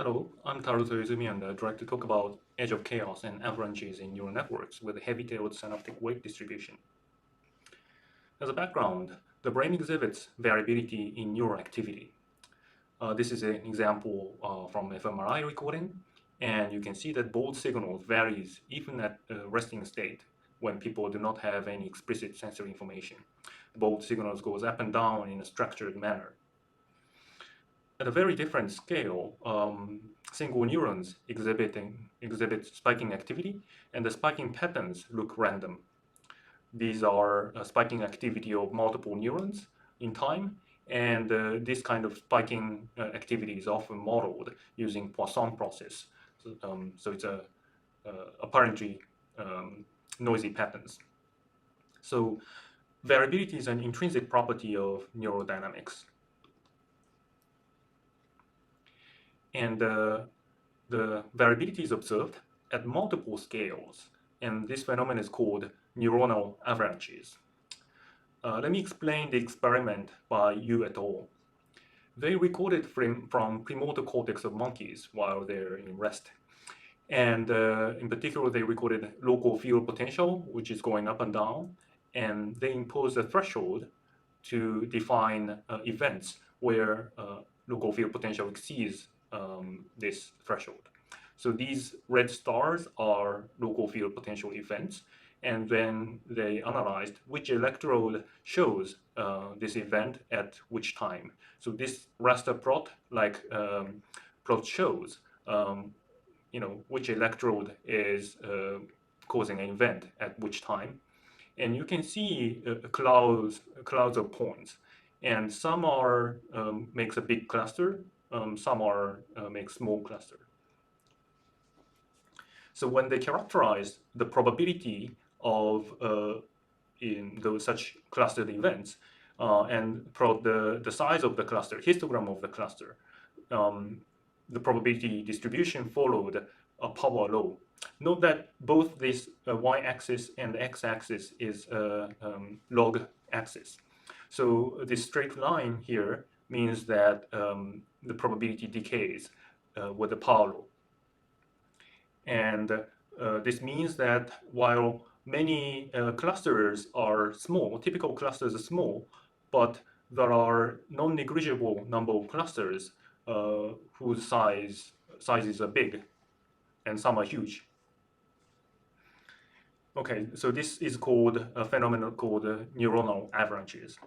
Hello, I'm Toyoizumi and I'd like to talk about edge of chaos and avalanches in neural networks with a heavy-tailed synaptic-weight distribution. As a background, the brain exhibits variability in neural activity. This is an example from fMRI recording, and you can see that both signals varies even at resting state when people do not have any explicit sensory information. Both signals goes up and down in a structured manner. At a very different scale, single neurons exhibit spiking activity, and the spiking patterns look random. These are spiking activity of multiple neurons in time, and this kind of spiking activity is often modeled using Poisson process. So it's apparently noisy patterns. So variability is an intrinsic property of neurodynamics. And the variability is observed at multiple scales, and this phenomenon is called neuronal avalanches. Let me explain the experiment by Yu et al. They recorded from premotor cortex of monkeys while they're in rest. And in particular, they recorded local field potential, which is going up and down, and they imposed a threshold to define events where local field potential exceeds this threshold. So these red stars are local field potential events, and then they analyzed which electrode shows this event at which time. So this raster plot, plot shows, which electrode is causing an event at which time, and you can see clouds of points, and some are makes a big cluster, some are make small cluster. So when they characterize the probability of in those such clustered events and plot the size of the cluster, histogram of the cluster, the probability distribution followed a power law. Note that both this y-axis and x-axis is log axis. So this straight line here means that the probability decays with the power law. And this means that while many clusters are small, typical clusters are small, but there are non-negligible number of clusters whose sizes are big, and some are huge. Okay, so this is called a phenomenon called neuronal avalanches.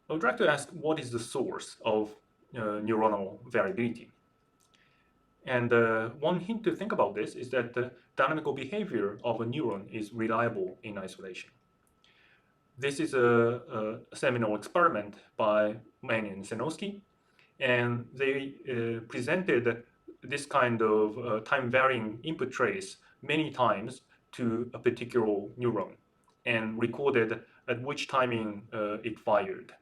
I would like to ask, what is the source of neuronal variability? And one hint to think about this is that the dynamical behavior of a neuron is reliable in isolation. This is a seminal experiment by Mann and Senowski, and they presented this kind of time-varying input trace many times to a particular neuron and recorded at which timing it fired.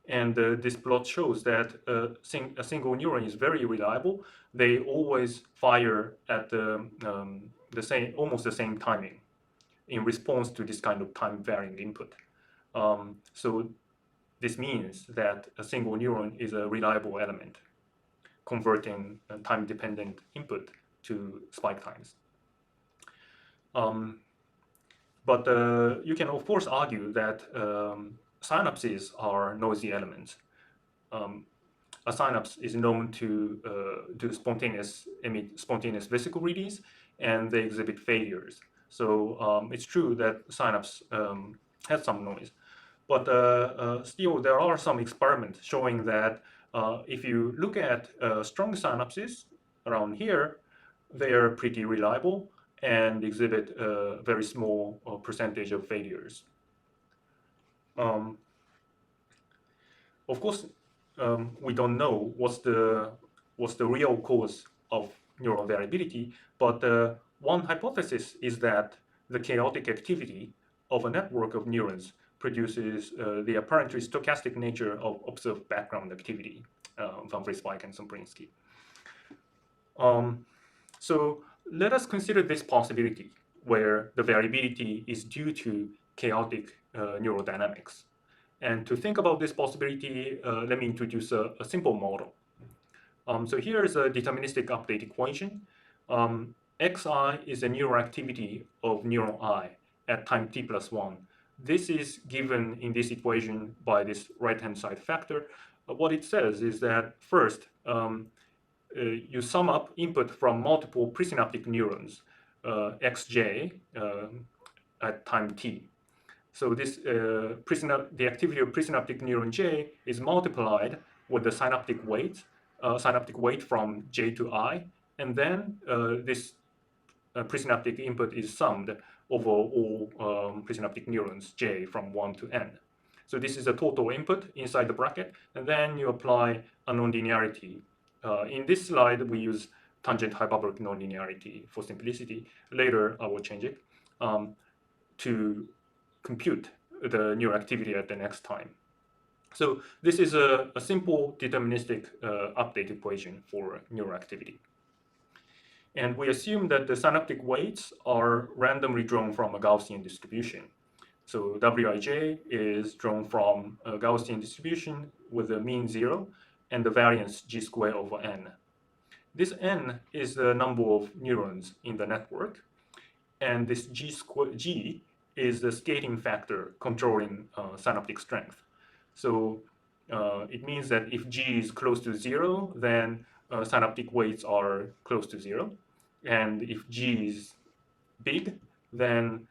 And this plot shows that a single neuron is very reliable. They always fire at almost the same timing in response to this kind of time-varying input. So this means that a single neuron is a reliable element, converting time-dependent input to spike times. But you can, of course, argue that synapses are noisy elements. A synapse is known to emit spontaneous vesicle release, and they exhibit failures. So it's true that synapse has some noise. But still, there are some experiments showing that if you look at strong synapses around here, they are pretty reliable and exhibit a very small percentage of failures. Of course, we don't know what's the real cause of neural variability, but one hypothesis is that the chaotic activity of a network of neurons produces the apparently stochastic nature of observed background activity, Van Vliet and Sombrinsky. So let us consider this possibility where the variability is due to chaotic neurodynamics. And to think about this possibility, let me introduce a simple model. So here is a deterministic update equation. Xi is the neural activity of neuron I at time t plus 1. This is given in this equation by this right-hand side factor. What it says is that first, you sum up input from multiple presynaptic neurons, xj, at time t. So this the activity of presynaptic neuron j is multiplied with the synaptic weight from j to I, and then this presynaptic input is summed over all presynaptic neurons j from 1 to n. So this is a total input inside the bracket, and then you apply a nonlinearity. In this slide, we use tangent hyperbolic nonlinearity for simplicity. Later, I will change it to compute the neural activity at the next time. So this is a simple deterministic update equation for neural activity. And we assume that the synaptic weights are randomly drawn from a Gaussian distribution. So Wij is drawn from a Gaussian distribution with a mean 0 and the variance g squared over n. This n is the number of neurons in the network, and this g is the scaling factor controlling synaptic strength. So it means that if g is close to 0, then synaptic weights are close to 0. And if g is big, then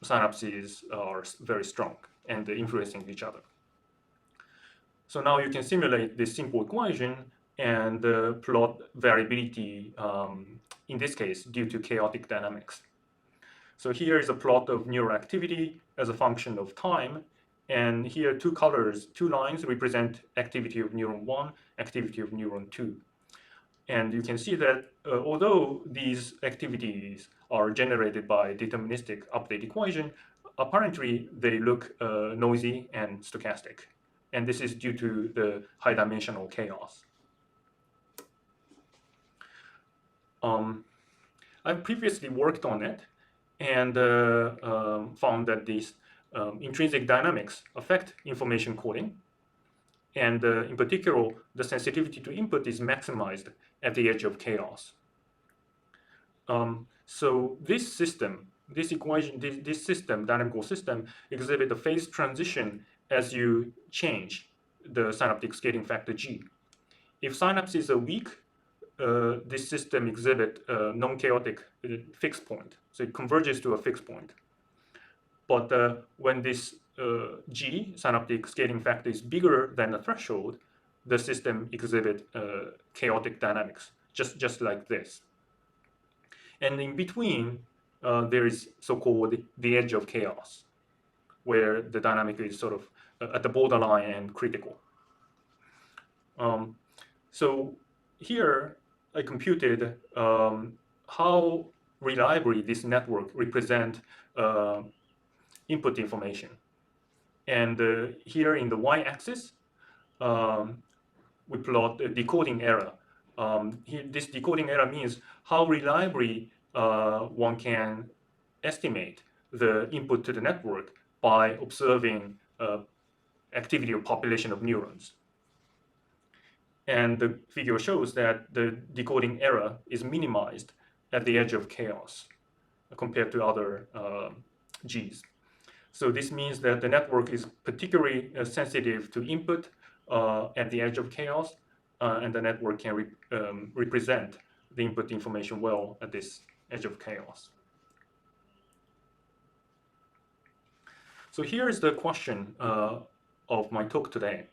synapses are very strong and influencing each other. So now you can simulate this simple equation and plot variability, in this case, due to chaotic dynamics. So here is a plot of neural activity as a function of time. And here two lines represent activity of neuron 1, activity of neuron 2. And you can see that although these activities are generated by deterministic update equation, apparently they look noisy and stochastic. And this is due to the high dimensional chaos. I've previously worked on it and found that these intrinsic dynamics affect information coding. And in particular, the sensitivity to input is maximized at the edge of chaos. So this system, this equation, this system, dynamical system, exhibit a phase transition as you change the synaptic scaling factor g. If synapses are weak, this system exhibit a non-chaotic fixed point. So it converges to a fixed point. But when this g, synaptic scaling factor, is bigger than the threshold, the system exhibit chaotic dynamics, just like this. And in between, there is so-called the edge of chaos, where the dynamic is sort of at the borderline and critical. So here I computed how reliably this network represent input information. And here in the y-axis, we plot the decoding error. Here, this decoding error means how reliably one can estimate the input to the network by observing activity of population of neurons. And the figure shows that the decoding error is minimized at the edge of chaos compared to other Gs. So this means that the network is particularly sensitive to input at the edge of chaos, and the network can represent the input information well at this edge of chaos. So here is the question of my talk today.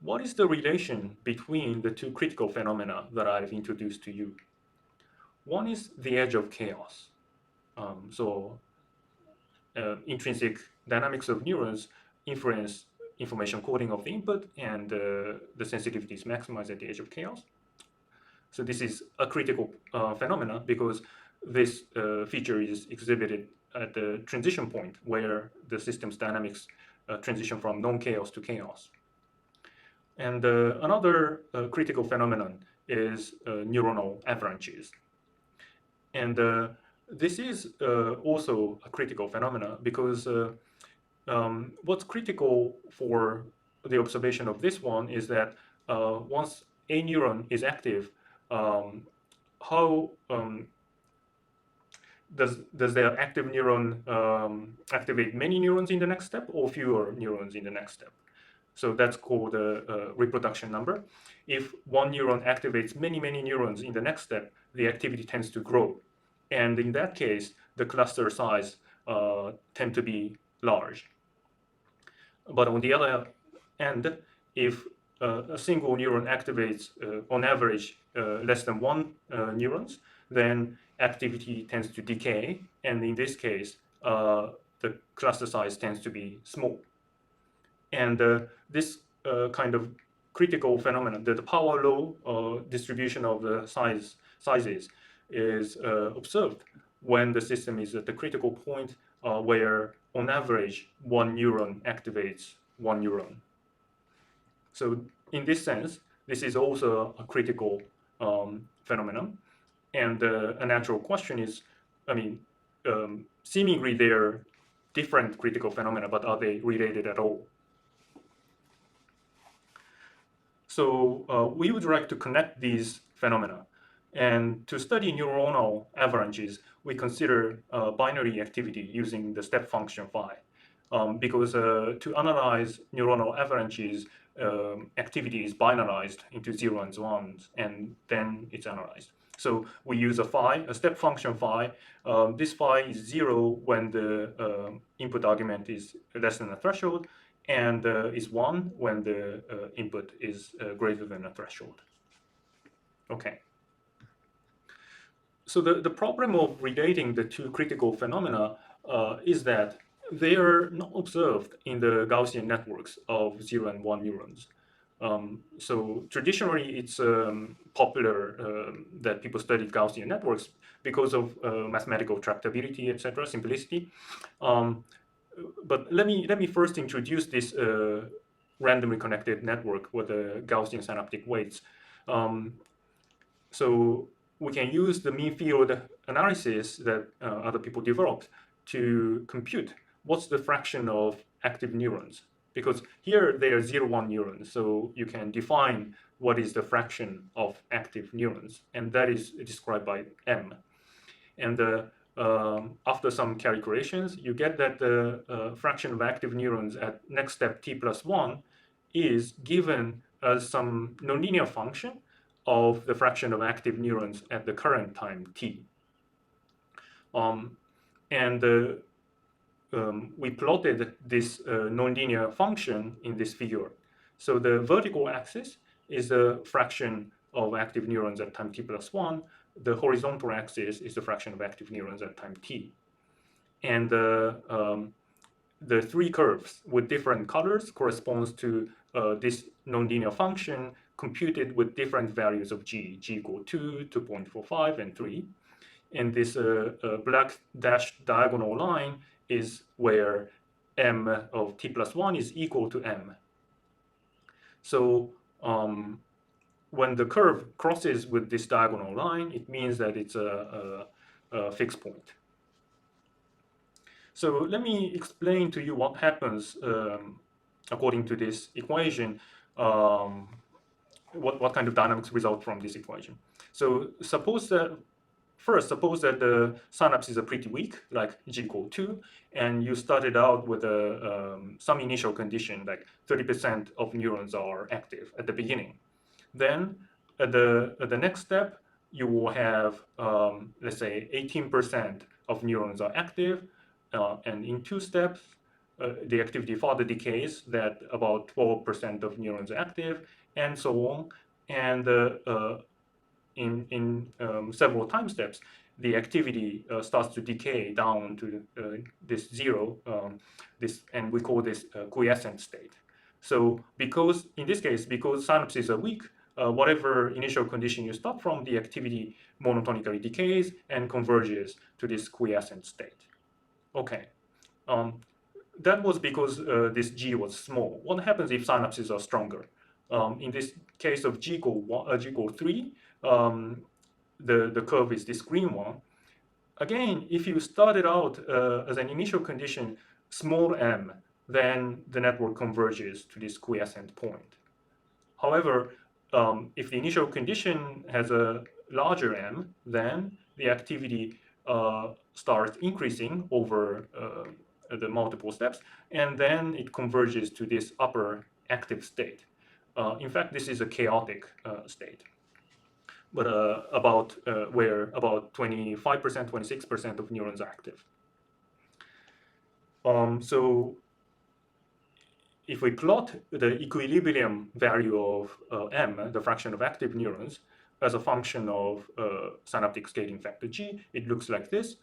What is the relation between the two critical phenomena that I've introduced to you? One is the edge of chaos. Intrinsic dynamics of neurons influence information coding of the input, and the sensitivity is maximized at the edge of chaos. So this is a critical phenomena because this feature is exhibited at the transition point where the system's dynamics transition from non-chaos to chaos. And another critical phenomenon is neuronal avalanches. And this is also a critical phenomena because what's critical for the observation of this one is that once a neuron is active, how does the active neuron activate many neurons in the next step or fewer neurons in the next step? So that's called a reproduction number. If one neuron activates many neurons in the next step, the activity tends to grow. And in that case, the cluster size tend to be large. But on the other end, if a single neuron activates on average less than one neurons, then activity tends to decay, and in this case, the cluster size tends to be small. And this kind of critical phenomenon, the power law distribution of the sizes is observed when the system is at the critical point where, on average, one neuron activates one neuron. So in this sense, this is also a critical phenomenon. And a natural question is, seemingly they're different critical phenomena, but are they related at all? So we would like to connect these phenomena. And to study neuronal avalanches, we consider binary activity using the step function phi. Because to analyze neuronal avalanches, activity is binarized into 0 and 1s, and then it's analyzed. So we use a step function phi. This phi is 0 when the input argument is less than a threshold, and is 1 when the input is greater than a threshold. Okay. So the problem of relating the two critical phenomena is that they are not observed in the Gaussian networks of 0 and 1 neurons. So traditionally, it's popular that people study Gaussian networks because of mathematical tractability, etc., simplicity. But let me first introduce this randomly connected network with the Gaussian synaptic weights. So we can use the mean field analysis that other people developed to compute what's the fraction of active neurons. Because here they are 0, 1 neurons, so you can define what is the fraction of active neurons, and that is described by M. And after some calculations, you get that the fraction of active neurons at next step t plus 1 is given as some nonlinear function of the fraction of active neurons at the current time t. We plotted this nonlinear function in this figure. So the vertical axis is the fraction of active neurons at time t plus 1. The horizontal axis is the fraction of active neurons at time t. And the three curves with different colors corresponds to this nonlinear function computed with different values of g equal 2, 2.45, and 3. And this black dashed diagonal line is where m of t plus 1 is equal to m. So when the curve crosses with this diagonal line, it means that it's a fixed point. So let me explain to you what happens according to this equation, what kind of dynamics result from this equation. So suppose that the synapses are pretty weak, like g equal 2, and you started out with some initial condition, like 30% of neurons are active at the beginning. Then at the next step, you will have, let's say, 18% of neurons are active, and in 2 steps, the activity further decays, that about 12% of neurons are active, and so on. And in several time steps, the activity starts to decay down to this 0, and we call this quiescent state. So in this case, because synapses are weak, whatever initial condition you start from, the activity monotonically decays and converges to this quiescent state. Okay, that was because this G was small. What happens if synapses are stronger? In this case of G equal 3, the curve is this green one. Again, if you started out as an initial condition small m, then the network converges to this quiescent point. However, if the initial condition has a larger m, then the activity starts increasing over the multiple steps, and then it converges to this upper active state. In fact, this is a chaotic state, but where about 25%, 26% of neurons are active. So if we plot the equilibrium value of m, the fraction of active neurons, as a function of synaptic scaling factor g, it looks like this.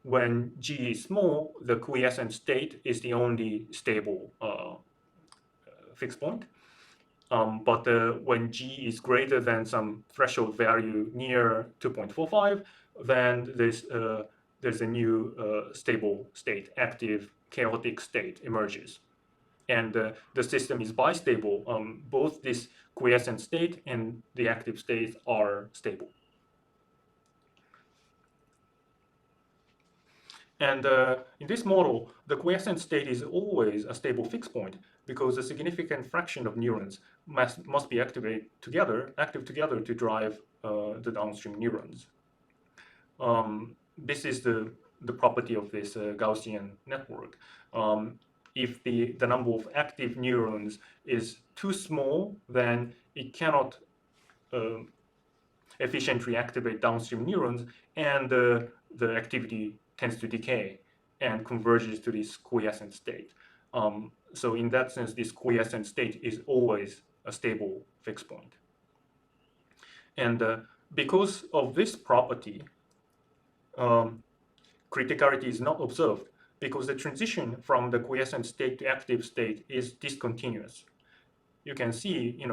When g is small, the quiescent state is the only stable fixed point. But when g is greater than some threshold value near 2.45, then there's a new stable state, active chaotic state emerges. And the system is bistable. Both this quiescent state and the active state are stable. And in this model, the quiescent state is always a stable fixed point because a significant fraction of neurons must be active together to drive the downstream neurons. This is the property of this Gaussian network. If the number of active neurons is too small, then it cannot efficiently activate downstream neurons, and the activity tends to decay and converges to this quiescent state. So in that sense, this quiescent state is always a stable fixed point. And because of this property, criticality is not observed because the transition from the quiescent state to active state is discontinuous. You can see,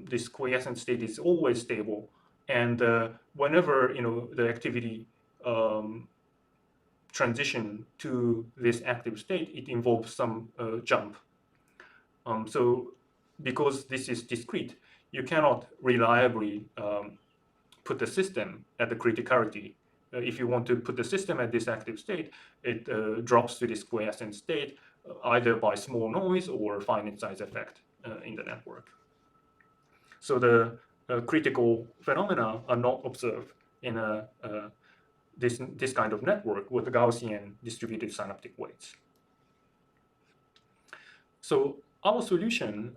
this quiescent state is always stable, and whenever the activity transition to this active state, it involves some jump. So because this is discrete, you cannot reliably put the system at the criticality. If you want to put the system at this active state, it drops to this quiescent state either by small noise or finite size effect in the network. So the critical phenomena are not observed in this kind of network with the Gaussian distributed synaptic weights. So our solution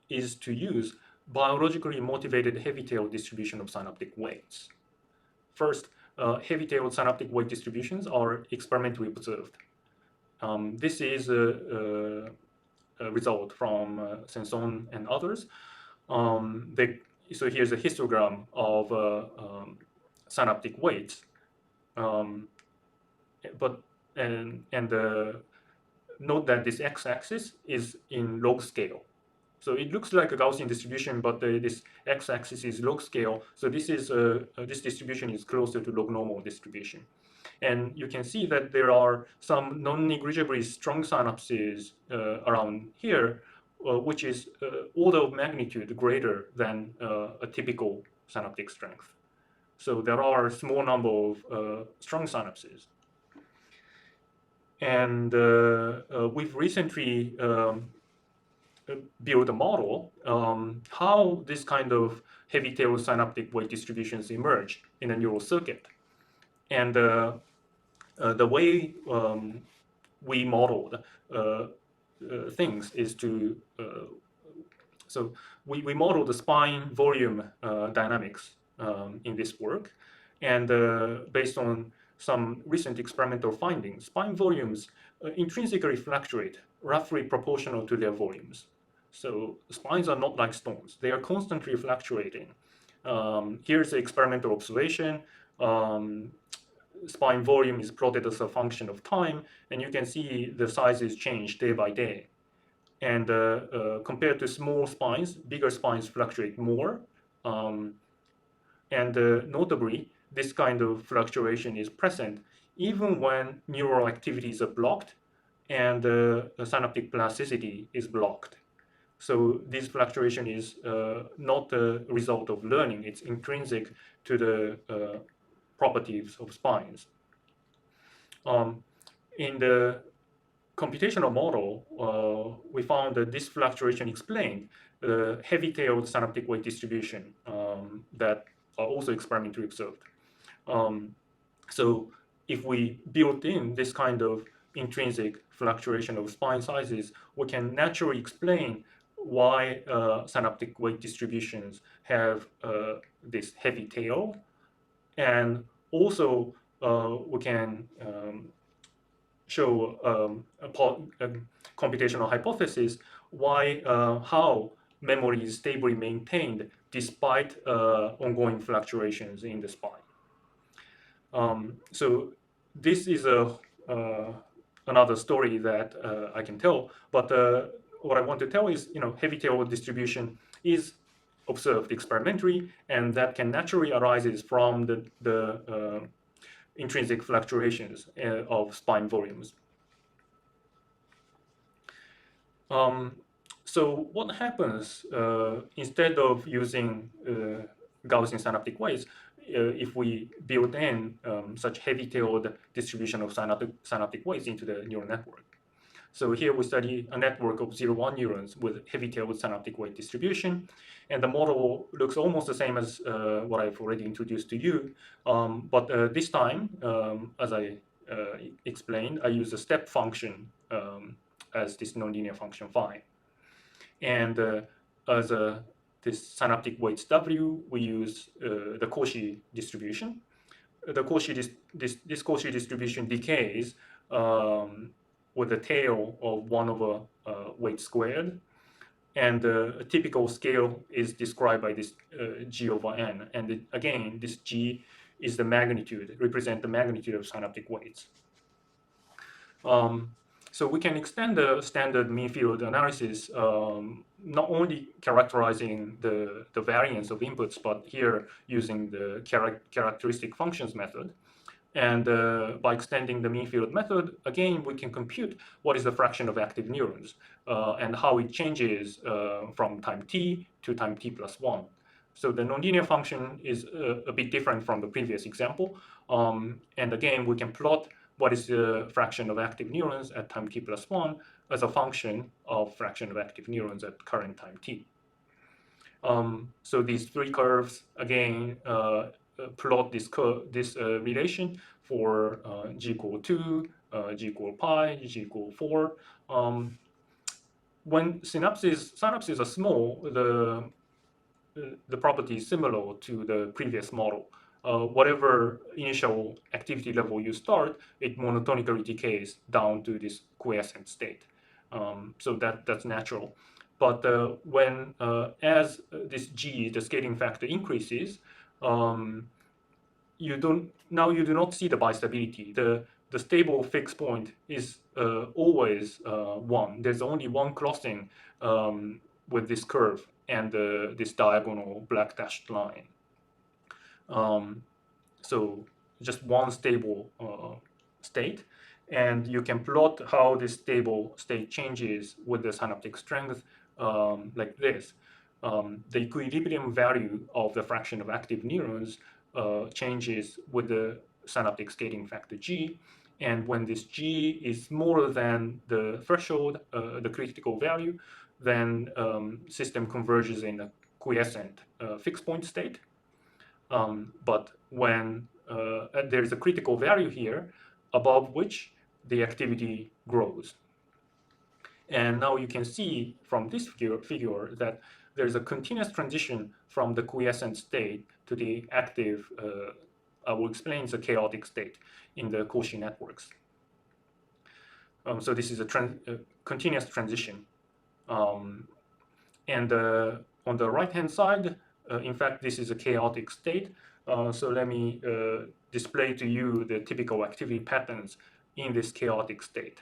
is to use biologically motivated heavy-tailed distribution of synaptic weights. First, heavy-tailed synaptic weight distributions are experimentally observed. This is a result from Senson and others. So here's a histogram of synaptic weights, note that this x-axis is in log scale. So it looks like a Gaussian distribution, but this x-axis is log scale. So this distribution is closer to log normal distribution. And you can see that there are some non-negligibly strong synapses around here, which is order of magnitude greater than a typical synaptic strength. So there are a small number of strong synapses. And we've recently built a model how this kind of heavy-tailed synaptic weight distributions emerge in a neural circuit. And the way we modeled things is to so we modeled the spine volume dynamics in this work, and based on some recent experimental findings, spine volumes intrinsically fluctuate roughly proportional to their volumes. So spines are not like stones, they are constantly fluctuating. Here's the experimental observation. Spine volume is plotted as a function of time, and you can see the sizes change day by day. And compared to small spines, bigger spines fluctuate more. And notably, this kind of fluctuation is present even when neural activities are blocked and synaptic plasticity is blocked. So this fluctuation is not a result of learning, it's intrinsic to the properties of spines. In the computational model, we found that this fluctuation explained the heavy-tailed synaptic weight distribution that are also experimentally observed. So if we build in this kind of intrinsic fluctuation of spine sizes, we can naturally explain why synaptic weight distributions have this heavy tail, and also we can show a computational hypothesis why how memory is stably maintained despite ongoing fluctuations in the spine. So this is another story that I can tell, but what I want to tell is, heavy tail distribution is observed experimentally, and that can naturally arises from the intrinsic fluctuations of spine volumes. So what happens instead of using Gaussian synaptic weights, if we build in such heavy-tailed distribution of synaptic weights into the neural network? So here we study a network of 0-1 neurons with heavy-tailed synaptic weight distribution, and the model looks almost the same as what I've already introduced to you, but this time, as I explained, I use a step function as this nonlinear function phi. And as this synaptic weights W, we use the Cauchy distribution. This Cauchy distribution decays with a tail of 1 over weight squared. And a typical scale is described by this G over N. And again, this G is the magnitude, represent the magnitude of synaptic weights. So we can extend the standard mean field analysis, not only characterizing the variance of inputs, but here using the characteristic functions method. And by extending the mean field method, again, we can compute what is the fraction of active neurons and how it changes from time t to time t plus 1. So the nonlinear function is a bit different from the previous example. And again, we can plot what is the fraction of active neurons at time t plus 1 as a function of fraction of active neurons at current time t. So these three curves, again, plot this relation for g equal 2, g equal pi, g equal 4. When synapses are small, the property is similar to the previous model. Whatever initial activity level you start, it monotonically decays down to this quiescent state. So that's natural. But when as this g, the scaling factor, increases, you do not see the bistability. The stable fixed point is always 1. There's only one crossing with this curve and this diagonal black dashed line. So just one stable state, and you can plot how this stable state changes with the synaptic strength like this. The equilibrium value of the fraction of active neurons changes with the synaptic scaling factor g, and when this g is smaller than the threshold, the critical value, then system converges in a quiescent fixed point state. But when there's a critical value here, above which the activity grows. And now you can see from this figure that there's a continuous transition from the quiescent state to the active, I will explain the chaotic state in the Cauchy networks. So this is a continuous transition. And on the right-hand side, in fact, this is a chaotic state. So let me display to you the typical activity patterns in this chaotic state.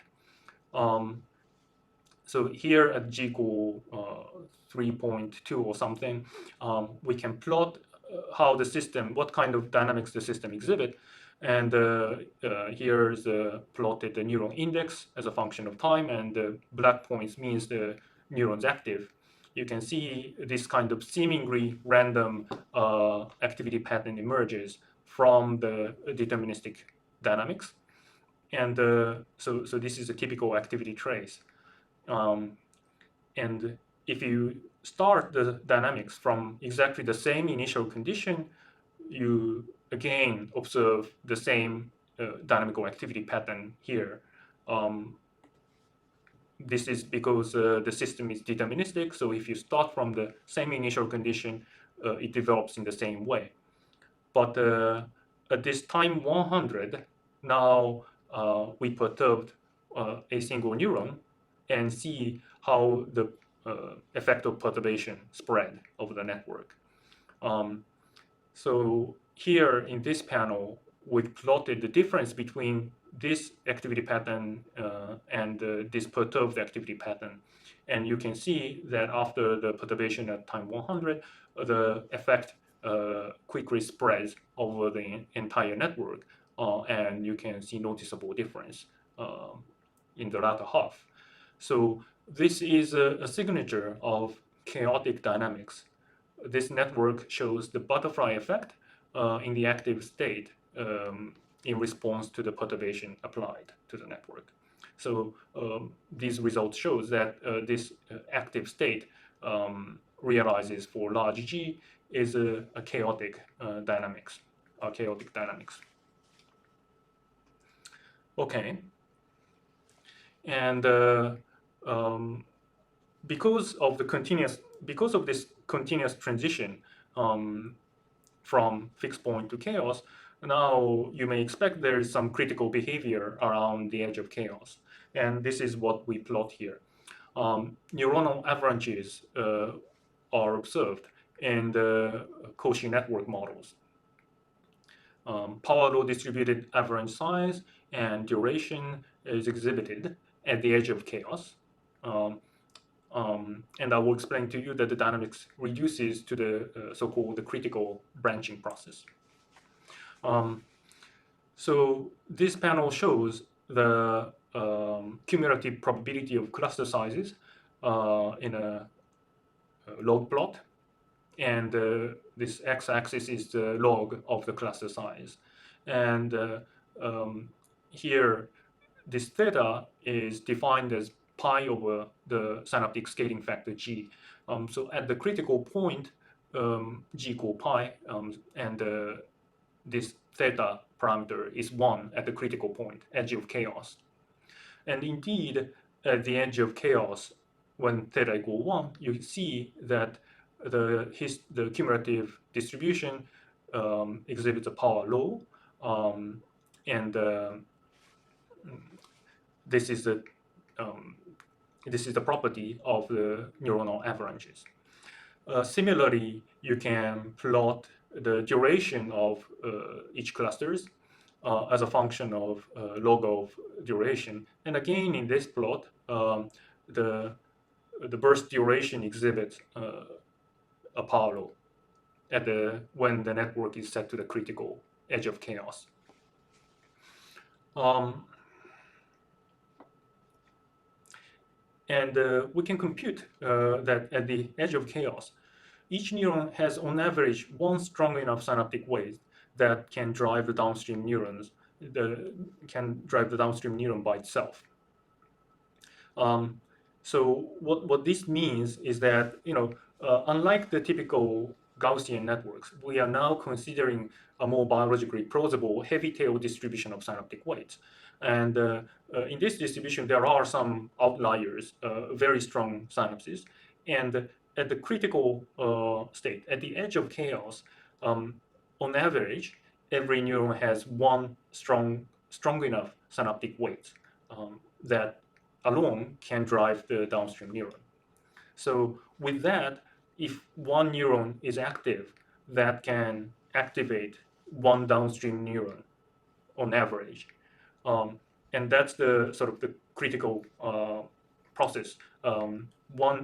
So here at g equal 3.2 or something, we can plot how the system, what kind of dynamics the system exhibit. And here's plotted the neuron index as a function of time, and the black points means the neurons active. You can see this kind of seemingly random activity pattern emerges from the deterministic dynamics. And so this is a typical activity trace. And if you start the dynamics from exactly the same initial condition, you again observe the same dynamical activity pattern here. This is because the system is deterministic, so if you start from the same initial condition, it develops in the same way. But at this time 100, now we perturbed a single neuron and see how the effect of perturbation spread over the network. So here in this panel, we plotted the difference between this activity pattern and this perturbed activity pattern. And you can see that after the perturbation at time 100, the effect quickly spreads over the entire network, and you can see noticeable difference in the latter half. So this is a signature of chaotic dynamics. This network shows the butterfly effect in the active state in response to the perturbation applied to the network. So these results shows that this active state realizes for large G is a chaotic dynamics. Okay, and because of this continuous transition from fixed point to chaos, now you may expect there is some critical behavior around the edge of chaos. And this is what we plot here. Neuronal avalanches are observed in the Cauchy network models. Power law distributed avalanche size and duration is exhibited at the edge of chaos. And I will explain to you that the dynamics reduces to the so-called the critical branching process. So this panel shows the cumulative probability of cluster sizes in a log plot. And this x-axis is the log of the cluster size. And here, this theta is defined as pi over the synaptic scaling factor g. So at the critical point, g equal pi, and this theta parameter is 1 at the critical point, edge of chaos. And indeed, at the edge of chaos, when theta equal 1, you see that the cumulative distribution exhibits a power law, and this is the property of the neuronal avalanches. Similarly, you can plot the duration of each clusters as a function of log of duration. And again, in this plot, the burst duration exhibits a power law at when the network is set to the critical edge of chaos. And we can compute that at the edge of chaos, each neuron has on average one strong enough synaptic weight that can drive the downstream neurons, can drive the downstream neuron by itself. So what this means is that, unlike the typical Gaussian networks, we are now considering a more biologically plausible heavy-tailed distribution of synaptic weights. And in this distribution, there are some outliers, very strong synapses. And at the critical state, at the edge of chaos, on average, every neuron has one strong enough synaptic weight that alone can drive the downstream neuron. So with that, if one neuron is active, that can activate one downstream neuron on average. And that's the sort of the critical process.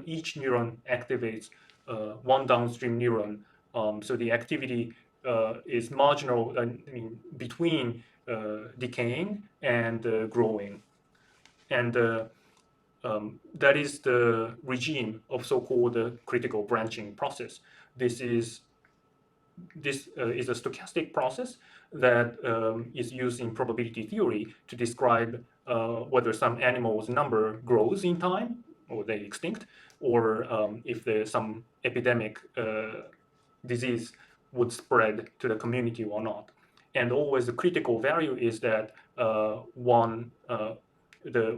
Each neuron activates one downstream neuron. So the activity is marginal, between decaying and growing. And that is the regime of so-called critical branching process. This is this is a stochastic process that is used in probability theory to describe whether some animal's number grows in time or they extinct, or if there's some epidemic disease would spread to the community or not. And always the critical value is that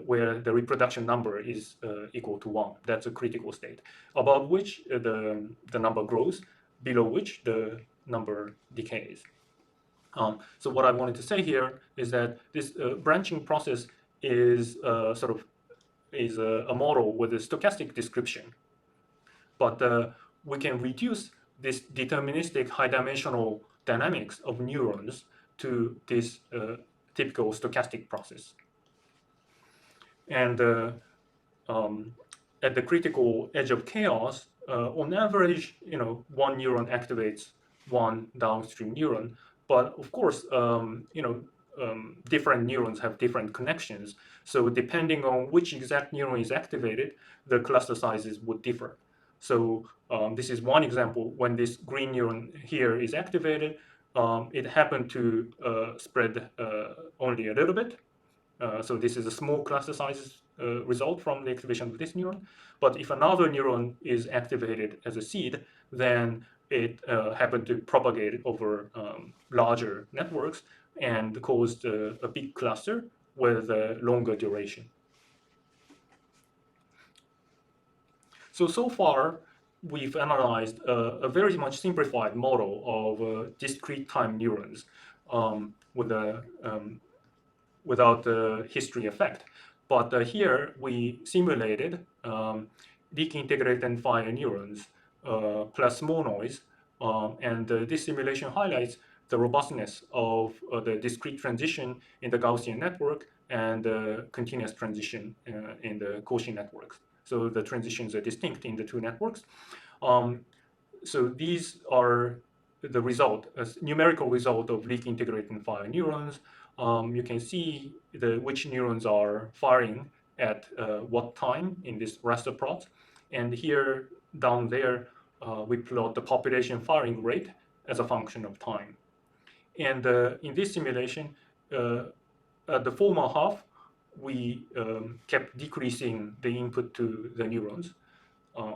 where the reproduction number is equal to 1. That's a critical state, above which the number grows, below which the number decays. So what I wanted to say here is that this branching process is a model with a stochastic description, but we can reduce this deterministic high-dimensional dynamics of neurons to this typical stochastic process. And at the critical edge of chaos, on average, one neuron activates one downstream neuron. But of course, different neurons have different connections. So depending on which exact neuron is activated, the cluster sizes would differ. So this is one example. When this green neuron here is activated, it happened to spread only a little bit. So this is a small cluster size result from the activation of this neuron. But if another neuron is activated as a seed, then it happened to propagate over larger networks and caused a big cluster with a longer duration. So far, we've analyzed a very much simplified model of discrete time neurons without the history effect. But here we simulated leak integrated fire neurons plus small noise. And this simulation highlights the robustness of the discrete transition in the Gaussian network and the continuous transition in the Cauchy networks. So the transitions are distinct in the two networks. So these are the result, a numerical result of leak integrated fire neurons. You can see which neurons are firing at what time in this raster plot. And here, down there, we plot the population firing rate as a function of time. And in this simulation, at the former half, we kept decreasing the input to the neurons.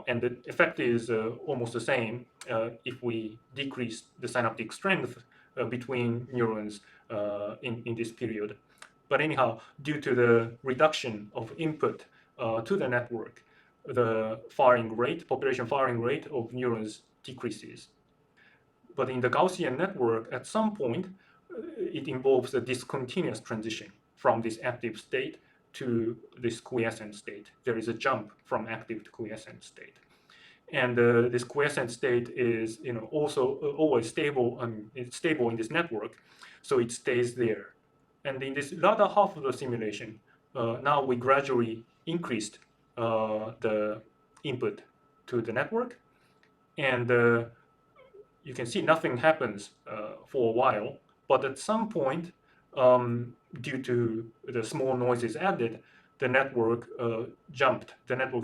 And the effect is almost the same if we decrease the synaptic strength between neurons in this period. But anyhow, due to the reduction of input to the network, the population firing rate of neurons decreases. But in the Gaussian network, at some point, it involves a discontinuous transition from this active state to this quiescent state. There is a jump from active to quiescent state. And this quiescent state is also always stable, it's stable in this network, so it stays there. And in this latter half of the simulation, now we gradually increased the input to the network, and you can see nothing happens for a while, but at some point, due to the small noises added, the network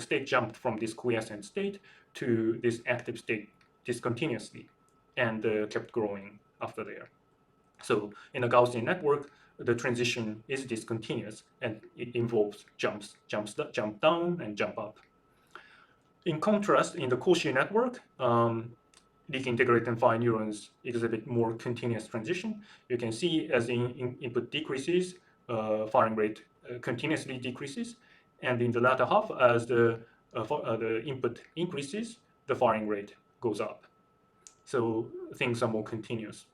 state jumped from this quiescent state to this active state discontinuously and kept growing after there. So in a Gaussian network, the transition is discontinuous and it involves jump down and jump up. In contrast, in the Cauchy network, leak integrated fire neurons exhibit more continuous transition. You can see as the input decreases, firing rate continuously decreases, and in the latter half, as the input increases, the firing rate goes up. So things are more continuous.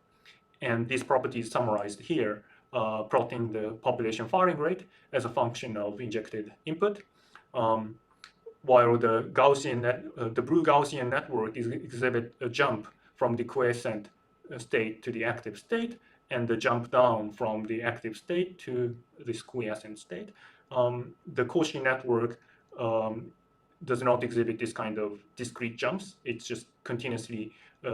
And these properties summarized here, plotting the population firing rate as a function of injected input, while the blue Gaussian network exhibit a jump from the quiescent state to the active state, and the jump down from the active state to this quiescent state. The Cauchy network does not exhibit this kind of discrete jumps. It's just continuously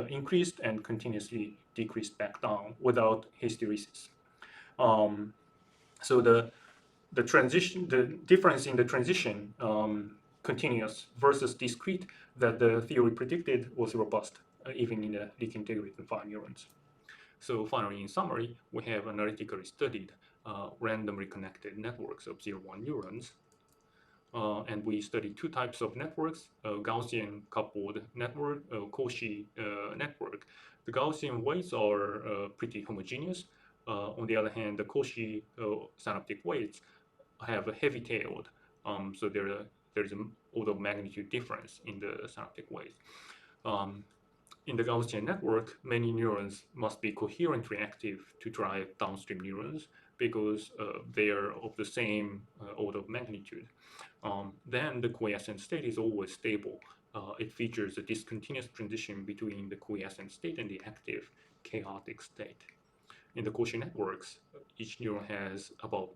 increased and continuously decreased back down without hysteresis. So the difference in the transition, continuous versus discrete, that the theory predicted was robust even in the leak integrated fire neurons. So finally, in summary, we have analytically studied randomly connected networks of 0-1 neurons. And we studied two types of networks, Gaussian coupled network, Cauchy network. The Gaussian weights are pretty homogeneous. On the other hand, the Cauchy synaptic weights have a heavy-tailed, so there's an order of magnitude difference in the synaptic weights. In the Gaussian network, many neurons must be coherently active to drive downstream neurons because they are of the same order of magnitude. Then the quiescent state is always stable. It features a discontinuous transition between the quiescent state and the active chaotic state. In the Cauchy networks, each neuron has about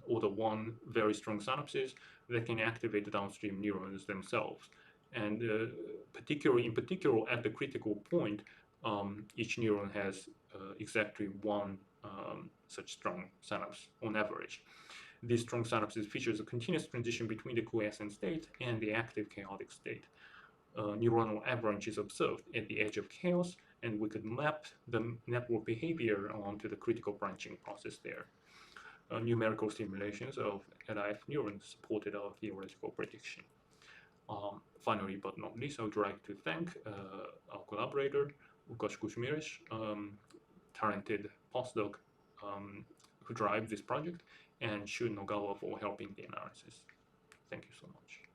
order 1 very strong synapses that can activate the downstream neurons themselves. And in particular, at the critical point, each neuron has exactly one such strong synapse on average. These strong synapses features a continuous transition between the quiescent state and the active chaotic state. Neuronal avalanches observed at the edge of chaos, and we could map the network behavior onto the critical branching process there. Numerical simulations of LIF neurons supported our theoretical prediction. Finally, but not least, I would like to thank our collaborator, Kuśmierz, talented postdoc who drive this project, and Ogawa for helping the analysis. Thank you so much.